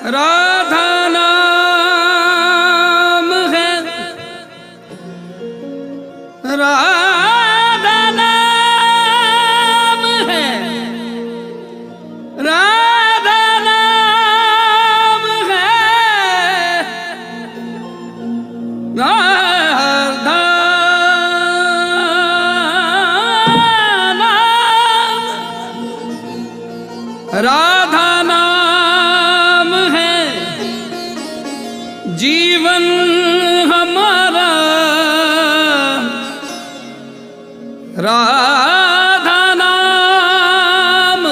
राधा नाम है, राधा नाम है, राधा नाम है, राधा नाम, राधा नाम है जीवन हमारा, राधा नाम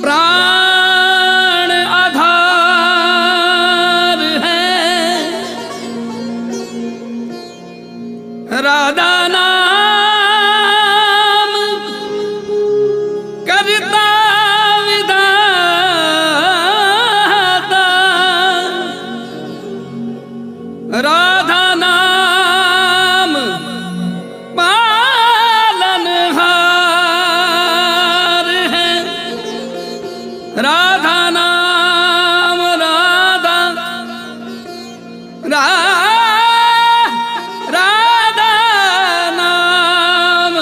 प्राण आधार है, राधा नाम करता विधाता, राधा नाम पालनहार है, राधा नाम राधा राधा नाम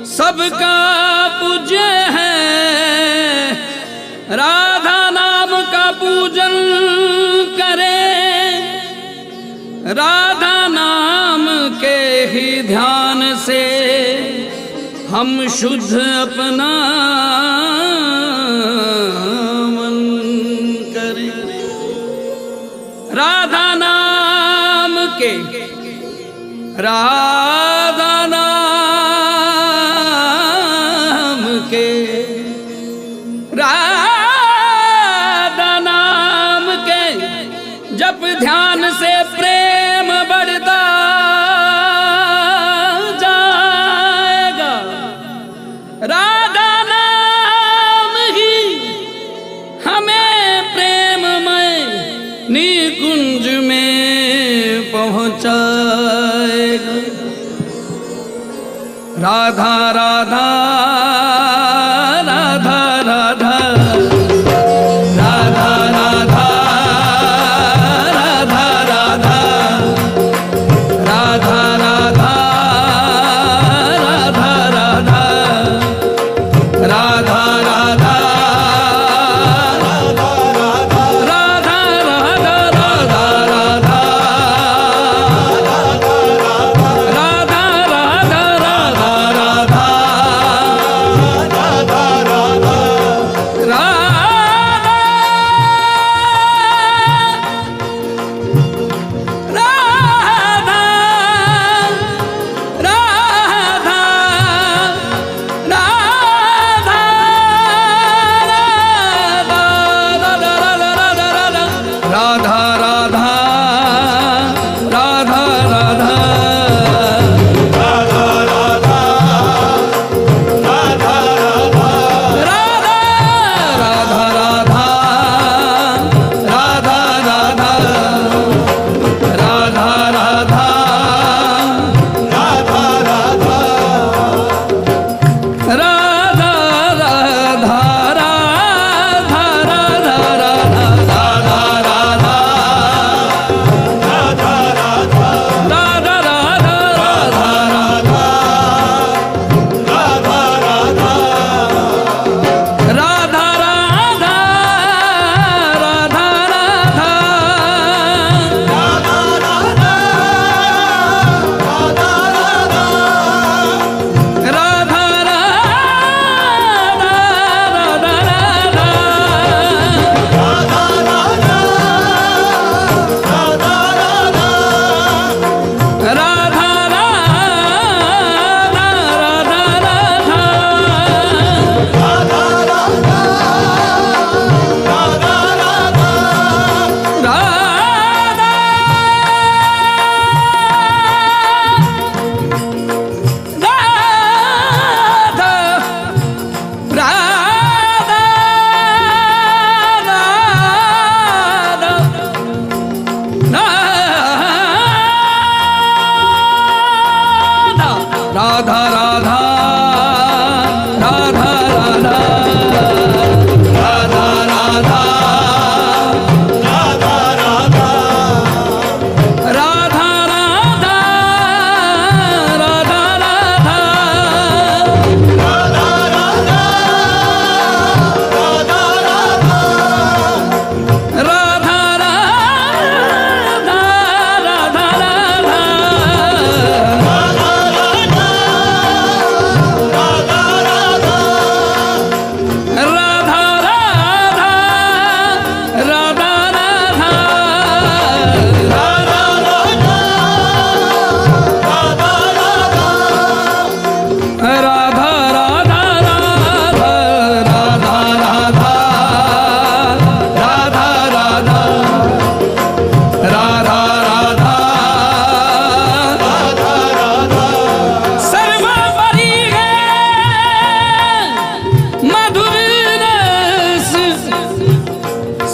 सबका पूज्य है, राधा नाम का पूजन करें, राधा नाम के ही ध्यान से हम शुद्ध अपना मन करें, राधा नाम के, राधा नाम के, राधा नाम के जप ध्यान से प्रेम बढ़ता जाएगा, राधा नाम ही हमें प्रेममय निकुंज में पहुंचाएगा, राधा राधा राधा राधा राधा राधा राधा राधा राधा राधा राधा राधा राधा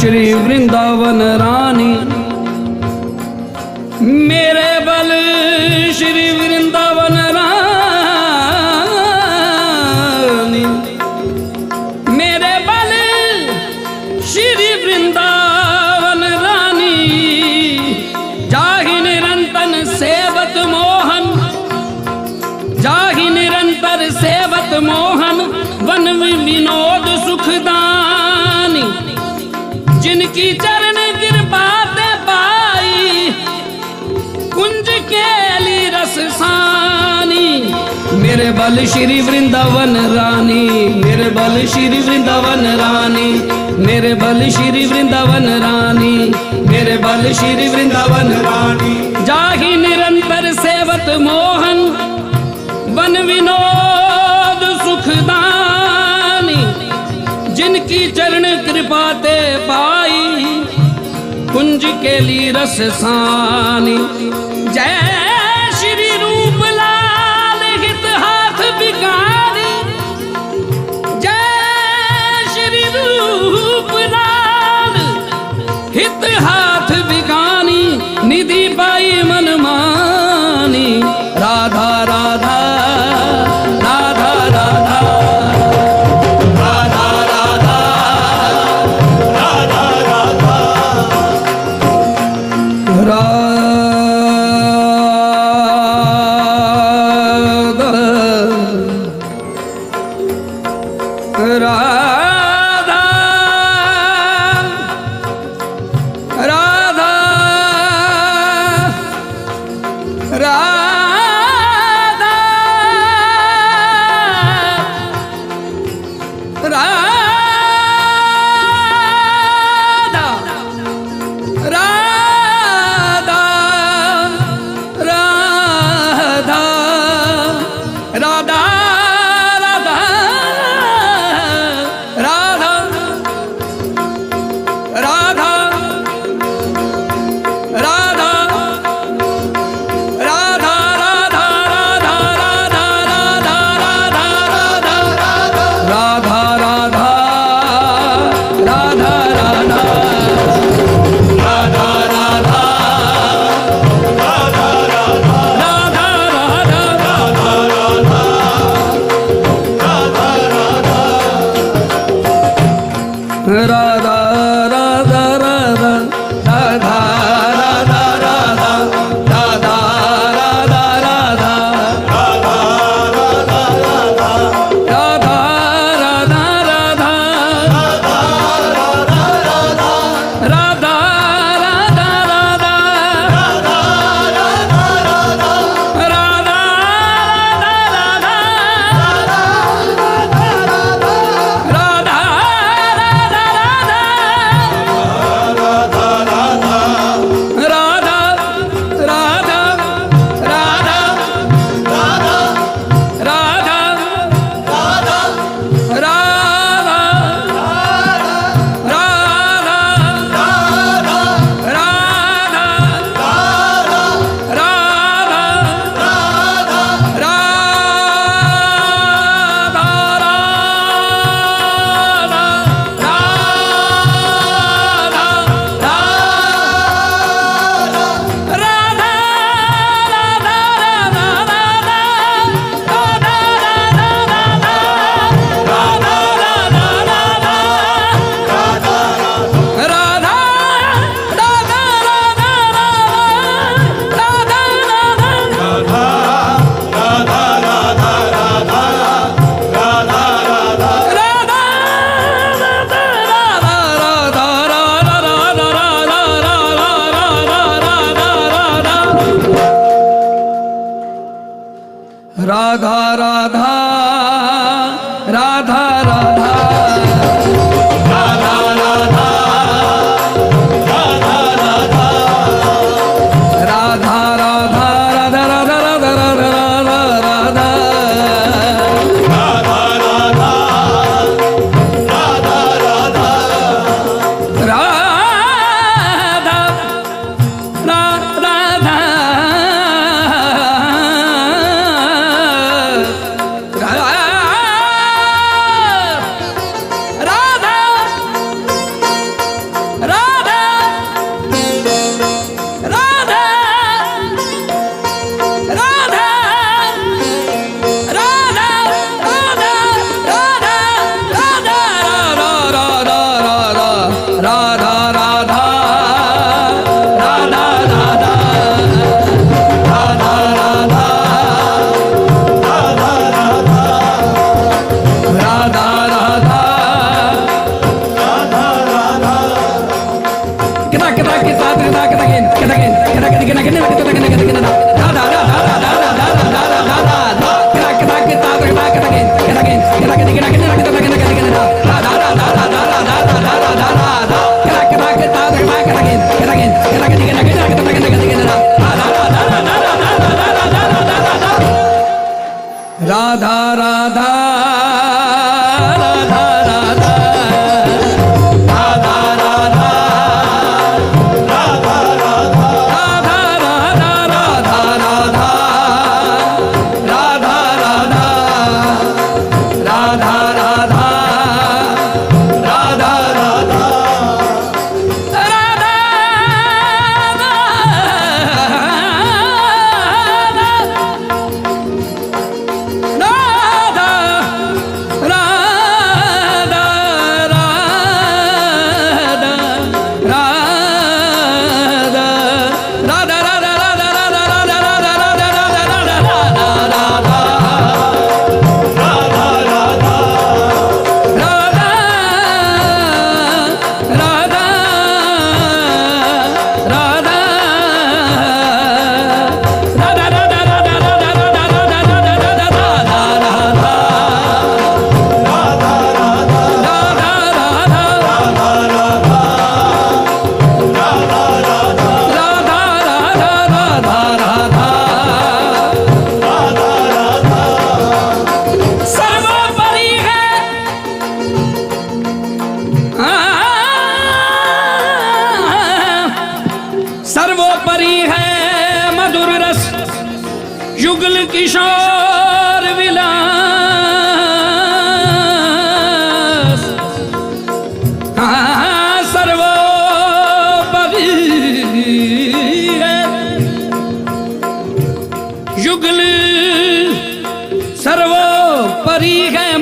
श्री वृंदावन रानी, मेरे बल श्री वृंदावन रानी, मेरे बल श्री वृंदावन रानी, जाहि निरंतर सेवत मोहन, जाहि निरंतर सेवत मोहन, वन विनोद सुखदानी, जिनकी चरण कृपा ते पाई, कुंज केली रस सानी, मेरे बल श्री वृंदावन रानी, मेरे बल श्री वृंदावन रानी, मेरे बल श्री वृंदावन रानी, मेरे बल श्री वृंदावन रानी, जाहि निरंतर सेवत मोहन, वन विनोद सुखदानी, जिनकी चरण कृपा ते पाई, कुंज केली रस सानी, जय श्री रूप लाल हित हाथ बिगारी, जय श्री रूप लाल हित हाथ बिगानी, निधि पाई मन मानी, राधा राधा राधा राधा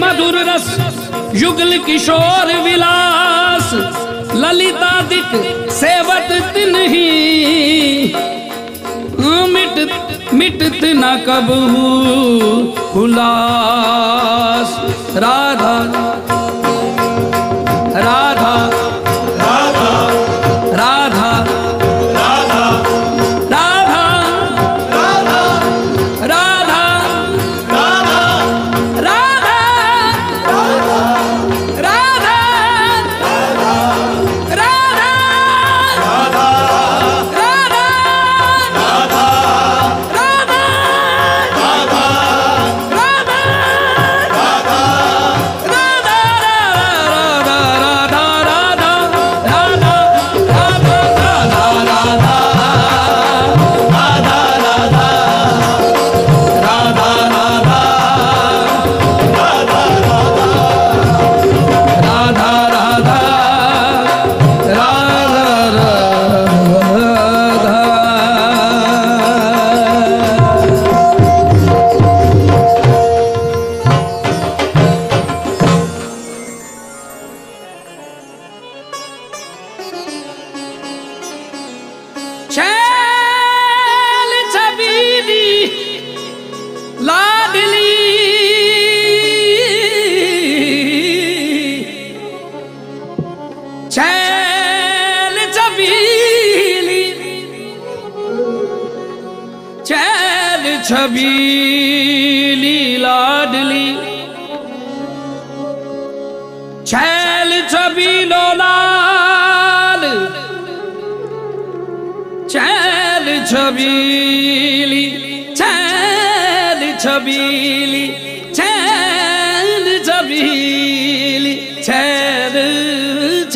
मधुर रस युगल किशोर विलास ललितादिक सेवत तिन्ही मिटत न कबहू हुलास राधा राधा राधा राधा राधा राधा राधा राधा राधा राधा राधा छैल छबीली लाडली छैल छबीली छैल छबीली लाडली छैल छबीलो लाल छैल छबीली छैल छबीली छैल छबीली छैल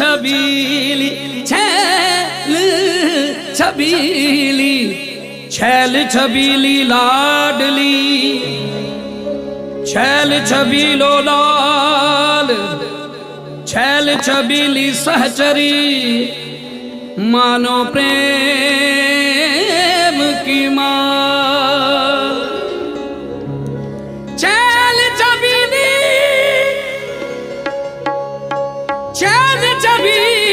छबीली छैल छबीली छैल छबीली लाडली छैल छबीलो लाल छैल छबीली सहचरी मानो प्रेम की माँ छैल छबीली छैल छबीली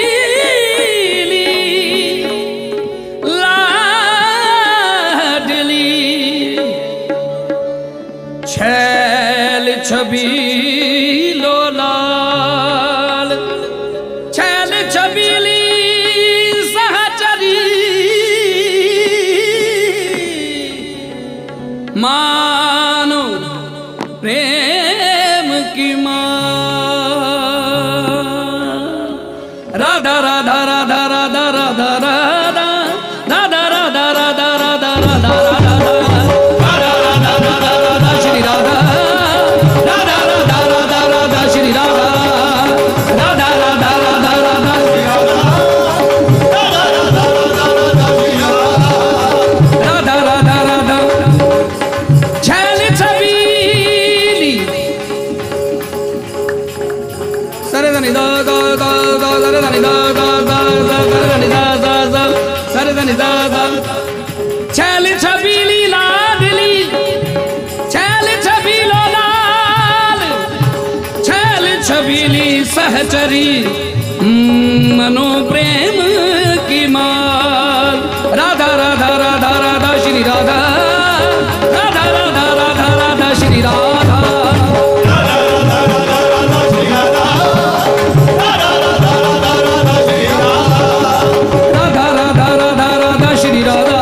लाडली छैल छबीलो लाल छैल छबीली मानो प्रेम की माँ राधा राधा राधा राधा राधा राधा राधा राधा राधा राधा राधा राधा श्री राधा राधा राधा राधा राधा श्री राधा राधा राधा राधा राधा राधा राधा राधा छैल छबीली सरे धनी दा दा दा दा सरे धनी दा दा दा दा सरे धनी दा दा दा सरे धनी दा दा छैल छबीली लाडली छैल छबीलो लाल छैल छबीली सहचरी मनो प्रेम की माल Radha Radha Radha Radha Shri Radha Radha Radha Radha Radha Shri Radha Radha Radha Radha Radha Shri Radha Radha Radha Radha Radha Shri Radha Radha Radha Radha Radha Shri Radha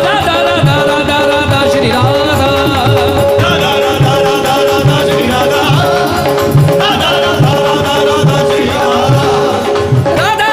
Radha Radha Radha Radha Shri Radha Radha Radha Radha Radha Shri Radha Radha Radha Radha Radha Shri Radha Radha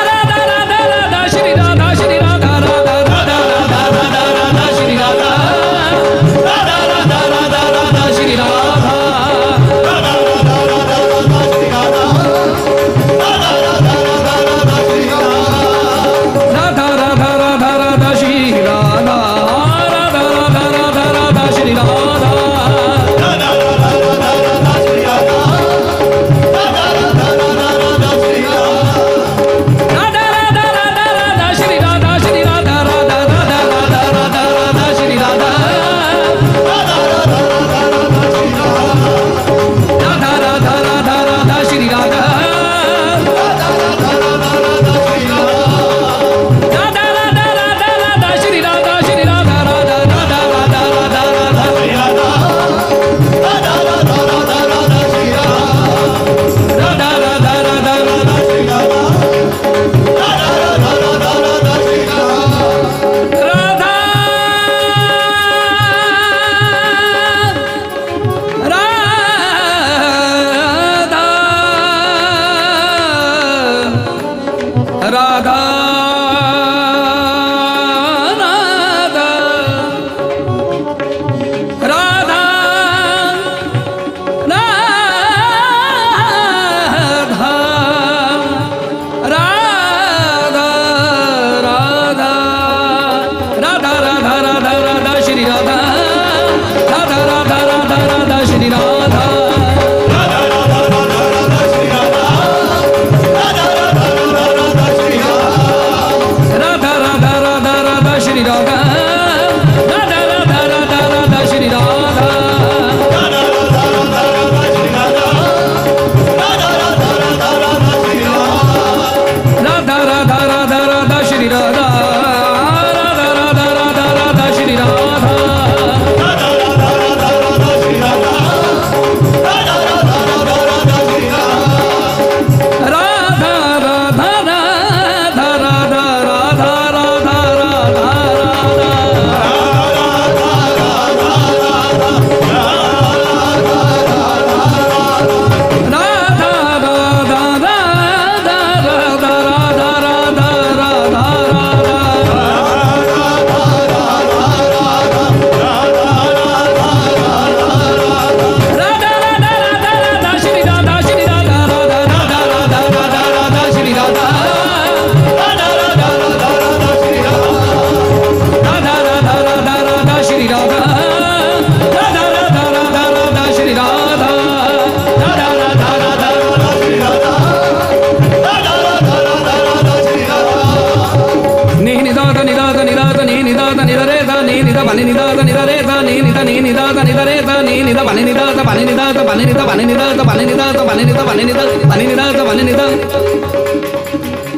pani nida ta pani nida pani nida pani nida ta pani nida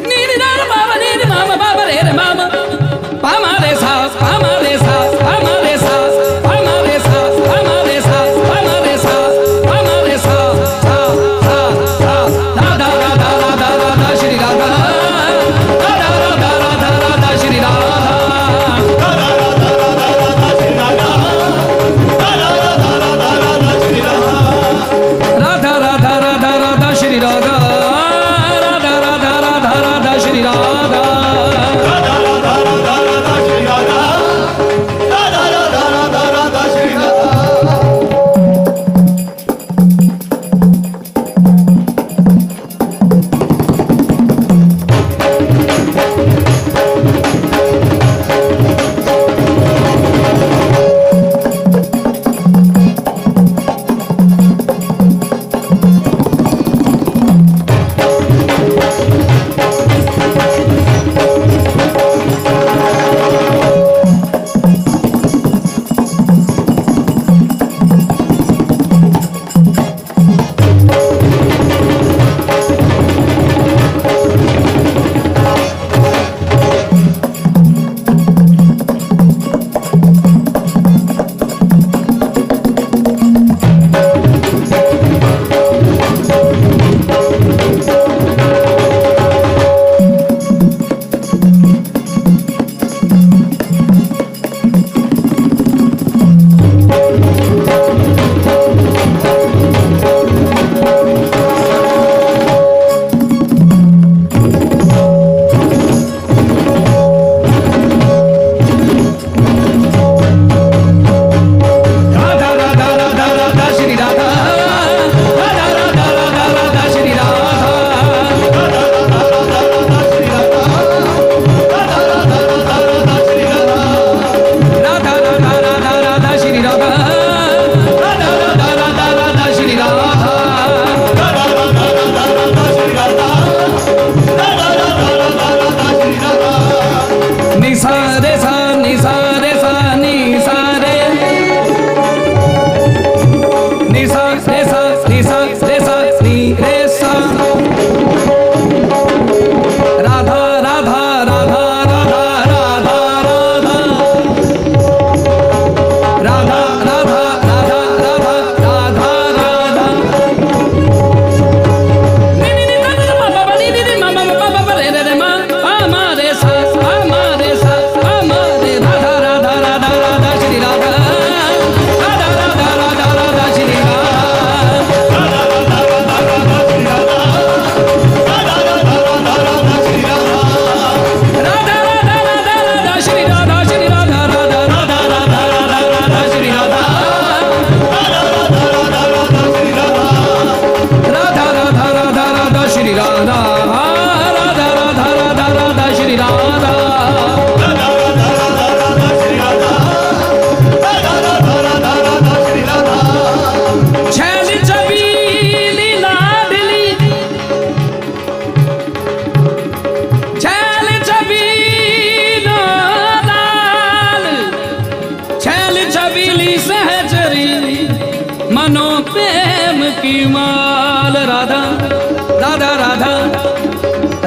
ni ni da mama ni ni mama baba re re mama pa ma re sa pa ma re sa pa ma re sa pa ma re sa pa ma re sa pa ma re sa pa ma re sa sa sa sa da da da da da da da Shri Radha da da da da da da da Shri Radha Radha Radha Radha Radha Shri Radha Radha Radha Radha Radha Shri Radha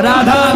Radha